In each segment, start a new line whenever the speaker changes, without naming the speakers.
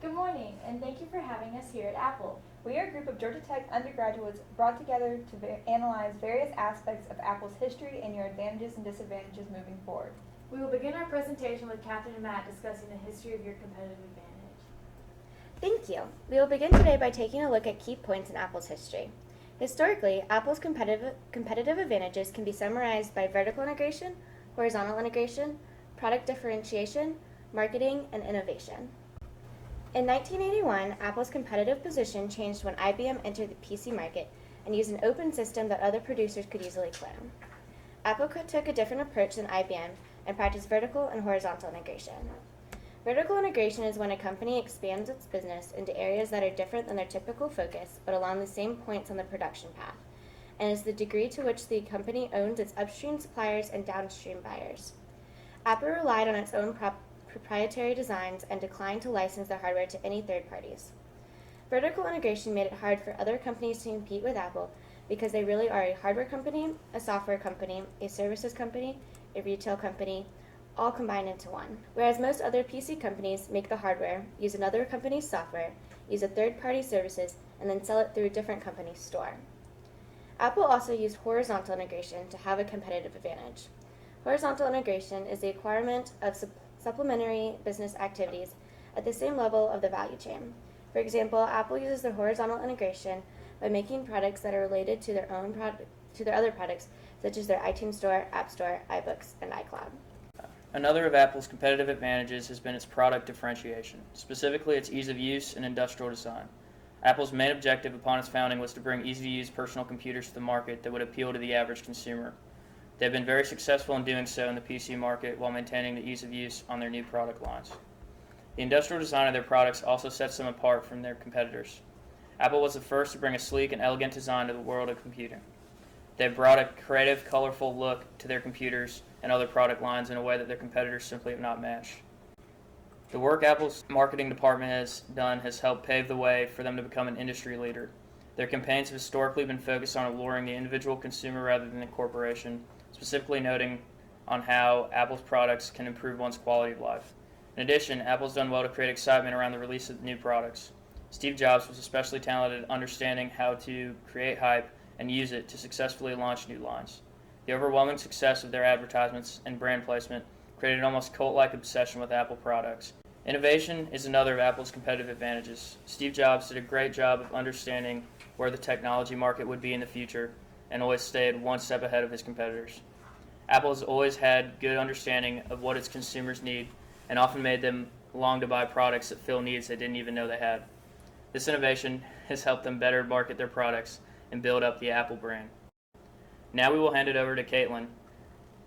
Good morning, and thank you for having us here at Apple. We are a group of Georgia Tech undergraduates brought together to analyze various aspects of Apple's history and your advantages and disadvantages moving forward.
We will begin our presentation with Catherine and Matt discussing the history of your competitive advantage.
Thank you. We will begin today by taking a look at key points in Apple's history. Historically, Apple's competitive advantages can be summarized by vertical integration, horizontal integration, product differentiation, marketing, and innovation. In 1981, Apple's competitive position changed when IBM entered the PC market and used an open system that other producers could easily clone. Apple took a different approach than IBM and practiced vertical and horizontal integration. Vertical integration is when a company expands its business into areas that are different than their typical focus but along the same points on the production path, and is the degree to which the company owns its upstream suppliers and downstream buyers. Apple relied on its own proprietary designs and declined to license their hardware to any third parties. Vertical integration made it hard for other companies to compete with Apple because they really are a hardware company, a software company, a services company, a retail company, all combined into one. Whereas most other PC companies make the hardware, use another company's software, use a third-party services, and then sell it through a different company's store. Apple also used horizontal integration to have a competitive advantage. Horizontal integration is the acquirement of supplementary business activities at the same level of the value chain. For example, Apple uses their horizontal integration by making products that are related to their other products, such as their iTunes Store, App Store, iBooks, and iCloud.
Another of Apple's competitive advantages has been its product differentiation, specifically its ease of use and industrial design. Apple's main objective upon its founding was to bring easy-to-use personal computers to the market that would appeal to the average consumer. They have been very successful in doing so in the PC market while maintaining the ease of use on their new product lines. The industrial design of their products also sets them apart from their competitors. Apple was the first to bring a sleek and elegant design to the world of computing. They have brought a creative, colorful look to their computers and other product lines in a way that their competitors simply have not matched. The work Apple's marketing department has done has helped pave the way for them to become an industry leader. Their campaigns have historically been focused on alluring the individual consumer rather than the corporation, specifically noting on how Apple's products can improve one's quality of life. In addition, Apple's done well to create excitement around the release of new products. Steve Jobs was especially talented at understanding how to create hype and use it to successfully launch new lines. The overwhelming success of their advertisements and brand placement created an almost cult-like obsession with Apple products. Innovation is another of Apple's competitive advantages. Steve Jobs did a great job of understanding where the technology market would be in the future and always stayed one step ahead of his competitors. Apple has always had good understanding of what its consumers need and often made them long to buy products that fill needs they didn't even know they had. This innovation has helped them better market their products and build up the Apple brand. Now we will hand it over to Caitlin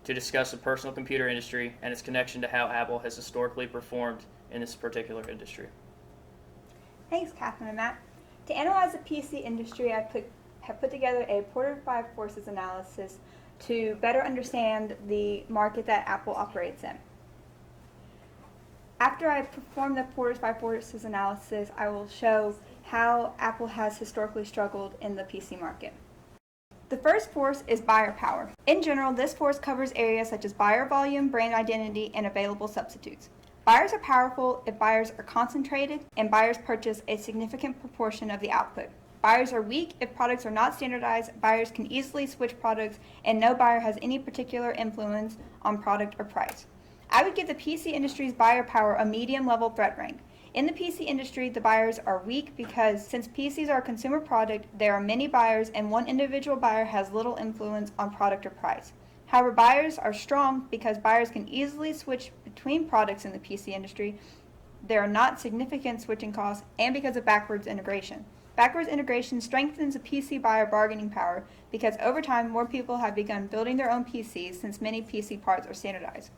to discuss the personal computer industry and its connection to how Apple has historically performed in this particular industry.
Thanks, Catherine and Matt. To analyze the PC industry, I have put together a Porter 5 forces analysis to better understand the market that Apple operates in. After I perform the Porter's 5 forces analysis, I will show how Apple has historically struggled in the PC market. The first force is buyer power. In general, this force covers areas such as buyer volume, brand identity, and available substitutes. Buyers are powerful if buyers are concentrated and buyers purchase a significant proportion of the output. Buyers are weak if products are not standardized, buyers can easily switch products, and no buyer has any particular influence on product or price. I would give the PC industry's buyer power a medium-level threat rank. In the PC industry, the buyers are weak because since PCs are a consumer product, there are many buyers and one individual buyer has little influence on product or price. However, buyers are strong because buyers can easily switch between products in the PC industry. There are not significant switching costs and because of backwards integration. Backwards integration strengthens the PC buyer bargaining power because over time more people have begun building their own PCs since many PC parts are standardized.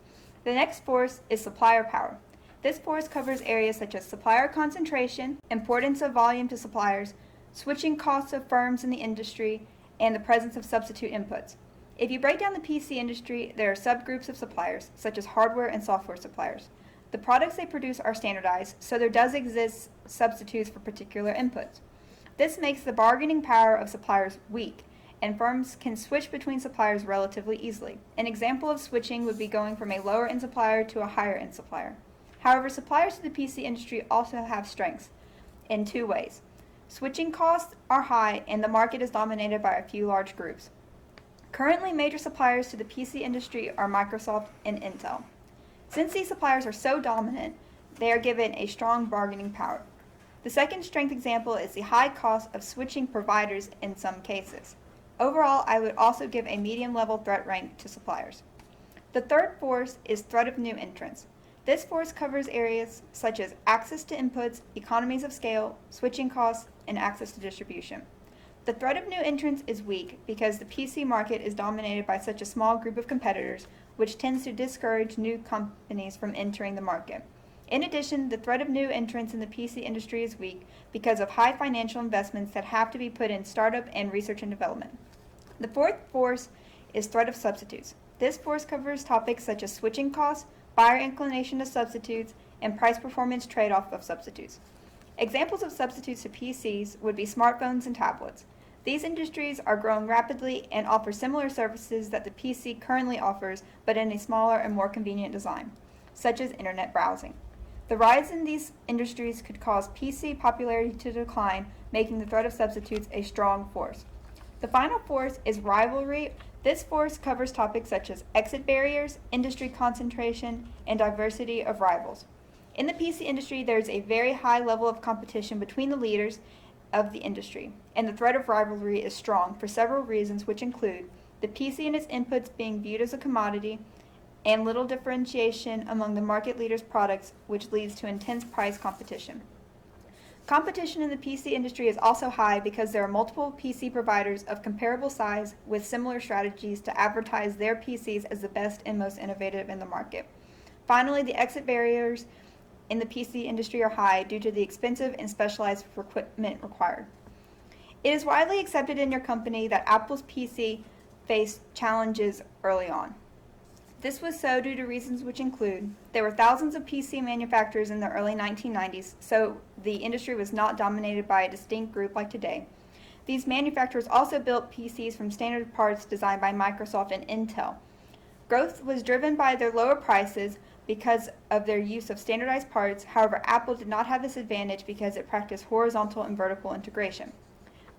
The next force is supplier power. This force covers areas such as supplier concentration, importance of volume to suppliers, switching costs of firms in the industry, and the presence of substitute inputs. If you break down the PC industry, there are subgroups of suppliers, such as hardware and software suppliers. The products they produce are standardized, so there does exist substitutes for particular inputs. This makes the bargaining power of suppliers weak, and firms can switch between suppliers relatively easily. An example of switching would be going from a lower-end supplier to a higher-end supplier. However, suppliers to the PC industry also have strengths in two ways. Switching costs are high and the market is dominated by a few large groups. Currently, major suppliers to the PC industry are Microsoft and Intel. Since these suppliers are so dominant, they are given a strong bargaining power. The second strength example is the high cost of switching providers in some cases. Overall, I would also give a medium-level threat rank to suppliers. The third force is threat of new entrants. This force covers areas such as access to inputs, economies of scale, switching costs, and access to distribution. The threat of new entrants is weak because the PC market is dominated by such a small group of competitors, which tends to discourage new companies from entering the market. In addition, the threat of new entrants in the PC industry is weak because of high financial investments that have to be put in startup and research and development. The fourth force is threat of substitutes. This force covers topics such as switching costs, buyer inclination to substitutes, and price-performance trade-off of substitutes. Examples of substitutes to PCs would be smartphones and tablets. These industries are growing rapidly and offer similar services that the PC currently offers, but in a smaller and more convenient design, such as internet browsing. The rise in these industries could cause PC popularity to decline, making the threat of substitutes a strong force. The final force is rivalry. This force covers topics such as exit barriers, industry concentration, and diversity of rivals. In the PC industry, there is a very high level of competition between the leaders of the industry, and the threat of rivalry is strong for several reasons, which include the PC and its inputs being viewed as a commodity, and little differentiation among the market leaders' products, which leads to intense price competition. Competition in the PC industry is also high because there are multiple PC providers of comparable size with similar strategies to advertise their PCs as the best and most innovative in the market. Finally, the exit barriers in the PC industry are high due to the expensive and specialized equipment required. It is widely accepted in your company that Apple's PC faced challenges early on. This was so due to reasons which include there were thousands of PC manufacturers in the early 1990s, so the industry was not dominated by a distinct group like today. These manufacturers also built PCs from standard parts designed by Microsoft and Intel. Growth was driven by their lower prices because of their use of standardized parts. However, Apple did not have this advantage because it practiced horizontal and vertical integration.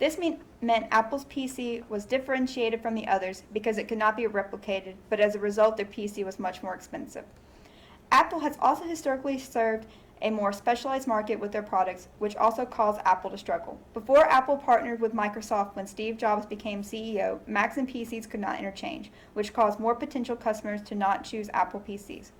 This meant Apple's PC was differentiated from the others because it could not be replicated, but as a result, their PC was much more expensive. Apple has also historically served a more specialized market with their products, which also caused Apple to struggle. Before Apple partnered with Microsoft when Steve Jobs became CEO, Macs and PCs could not interchange, which caused more potential customers to not choose Apple PCs.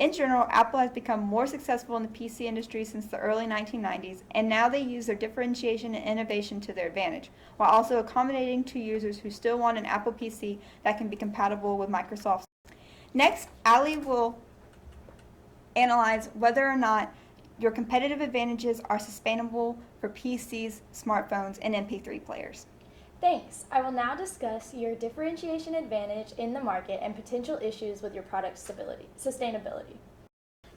In general, Apple has become more successful in the PC industry since the early 1990s, and now they use their differentiation and innovation to their advantage, while also accommodating to users who still want an Apple PC that can be compatible with Microsoft. Next, Ali will analyze whether or not your competitive advantages are sustainable for PCs, smartphones, and MP3 players.
Thanks. I will now discuss your differentiation advantage in the market and potential issues with your product sustainability.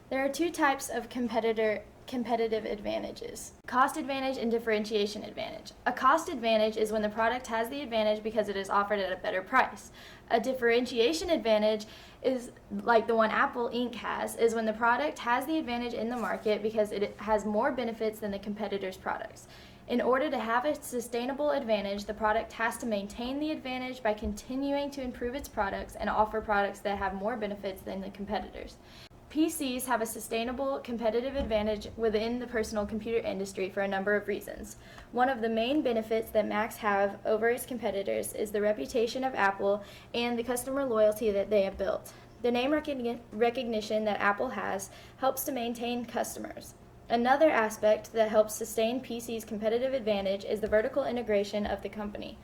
There are two types of competitive advantages: cost advantage and differentiation advantage. A cost advantage is when the product has the advantage because it is offered at a better price. A differentiation advantage is like the one Apple Inc. has, is when the product has the advantage in the market because it has more benefits than the competitor's products. In order to have a sustainable advantage, the product has to maintain the advantage by continuing to improve its products and offer products that have more benefits than the competitors. PCs have a sustainable competitive advantage within the personal computer industry for a number of reasons. One of the main benefits that Macs have over its competitors is the reputation of Apple and the customer loyalty that they have built. The name recognition that Apple has helps to maintain customers. Another aspect that helps sustain PC's competitive advantage is the vertical integration of the company.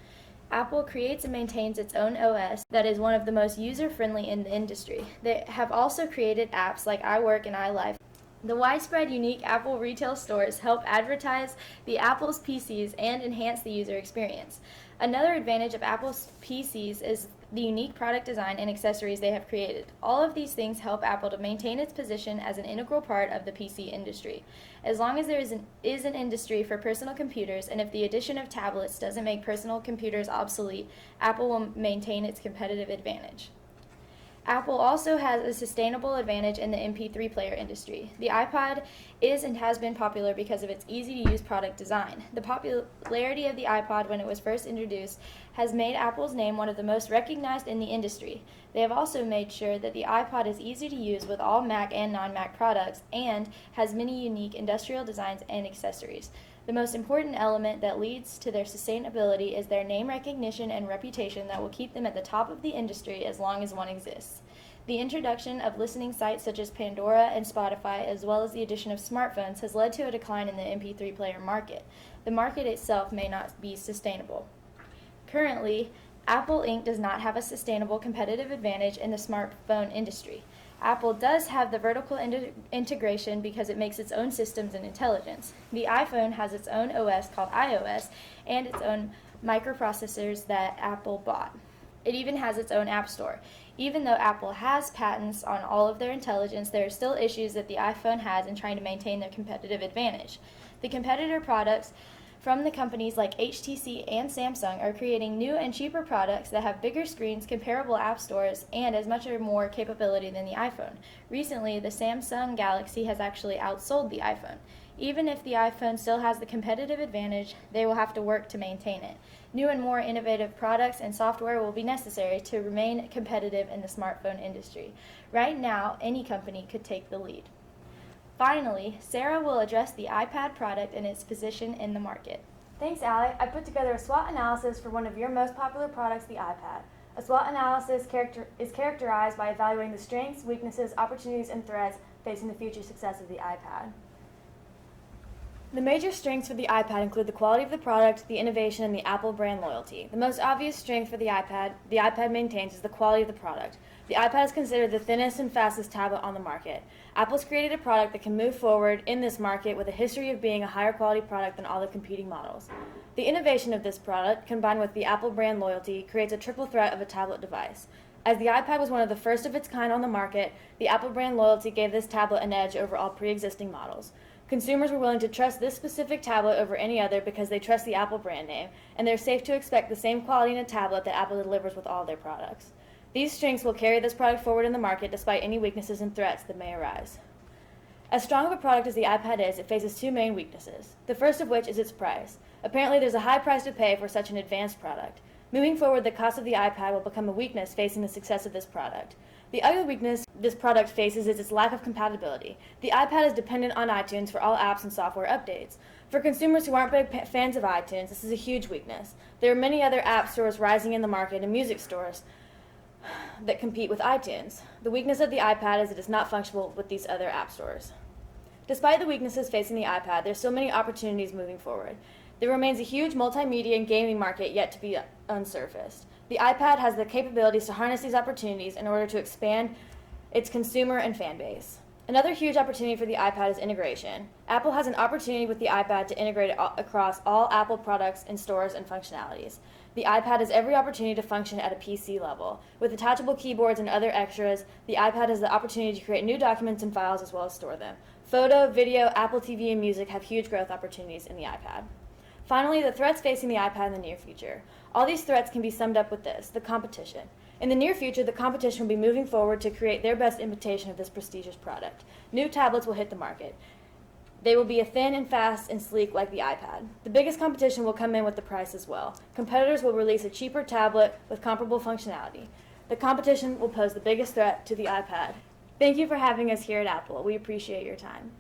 Apple creates and maintains its own OS that is one of the most user-friendly in the industry. They have also created apps like iWork and iLife. The widespread unique Apple retail stores help advertise the Apple's PCs and enhance the user experience. Another advantage of Apple's PCs is the unique product design and accessories they have created. All of these things help Apple to maintain its position as an integral part of the PC industry. As long as there is an industry for personal computers, and if the addition of tablets doesn't make personal computers obsolete, Apple will maintain its competitive advantage. Apple also has a sustainable advantage in the MP3 player industry. The iPod is and has been popular because of its easy-to-use product design. The popularity of the iPod when it was first introduced has made Apple's name one of the most recognized in the industry. They have also made sure that the iPod is easy to use with all Mac and non-Mac products and has many unique industrial designs and accessories. The most important element that leads to their sustainability is their name recognition and reputation that will keep them at the top of the industry as long as one exists. The introduction of listening sites such as Pandora and Spotify, as well as the addition of smartphones, has led to a decline in the MP3 player market. The market itself may not be sustainable. Currently, Apple Inc. does not have a sustainable competitive advantage in the smartphone industry. Apple does have the vertical integration because it makes its own systems and intelligence. The iPhone has its own OS called iOS and its own microprocessors that Apple bought. It even has its own app store. Even though Apple has patents on all of their intelligence, there are still issues that the iPhone has in trying to maintain their competitive advantage. The competitor products from the companies like HTC and Samsung are creating new and cheaper products that have bigger screens, comparable app stores, and as much or more capability than the iPhone. Recently, the Samsung Galaxy has actually outsold the iPhone. Even if the iPhone still has the competitive advantage, they will have to work to maintain it. New and more innovative products and software will be necessary to remain competitive in the smartphone industry. Right now, any company could take the lead. Finally, Sarah will address the iPad product and its position in the market.
Thanks, Allie. I put together a SWOT analysis for one of your most popular products, the iPad. A SWOT analysis is characterized by evaluating the strengths, weaknesses, opportunities, and threats facing the future success of the iPad.
The major strengths for the iPad include the quality of the product, the innovation, and the Apple brand loyalty. The most obvious strength for the iPad maintains is the quality of the product. The iPad is considered the thinnest and fastest tablet on the market. Apple's created a product that can move forward in this market with a history of being a higher quality product than all the competing models. The innovation of this product, combined with the Apple brand loyalty, creates a triple threat of a tablet device. As the iPad was one of the first of its kind on the market, the Apple brand loyalty gave this tablet an edge over all pre-existing models. Consumers were willing to trust this specific tablet over any other because they trust the Apple brand name, and they're safe to expect the same quality in a tablet that Apple delivers with all their products. These strengths will carry this product forward in the market despite any weaknesses and threats that may arise. As strong of a product as the iPad is, it faces two main weaknesses, the first of which is its price. Apparently there's a high price to pay for such an advanced product. Moving forward, the cost of the iPad will become a weakness facing the success of this product. The other weakness this product faces is its lack of compatibility. The iPad is dependent on iTunes for all apps and software updates. For consumers who aren't big fans of iTunes, this is a huge weakness. There are many other app stores rising in the market and music stores that compete with iTunes. The weakness of the iPad is it is not functional with these other app stores. Despite the weaknesses facing the iPad, there are still many opportunities moving forward. There remains a huge multimedia and gaming market yet to be unsurfaced. The iPad has the capabilities to harness these opportunities in order to expand its consumer and fan base. Another huge opportunity for the iPad is integration. Apple has an opportunity with the iPad to integrate it across all Apple products and stores and functionalities. The iPad has every opportunity to function at a PC level. With attachable keyboards and other extras, the iPad has the opportunity to create new documents and files as well as store them. Photo, video, Apple TV, and music have huge growth opportunities in the iPad. Finally, the threats facing the iPad in the near future. All these threats can be summed up with this, the competition. In the near future, the competition will be moving forward to create their best imitation of this prestigious product. New tablets will hit the market. They will be thin and fast and sleek like the iPad. The biggest competition will come in with the price as well. Competitors will release a cheaper tablet with comparable functionality. The competition will pose the biggest threat to the iPad. Thank you for having us here at Apple. We appreciate your time.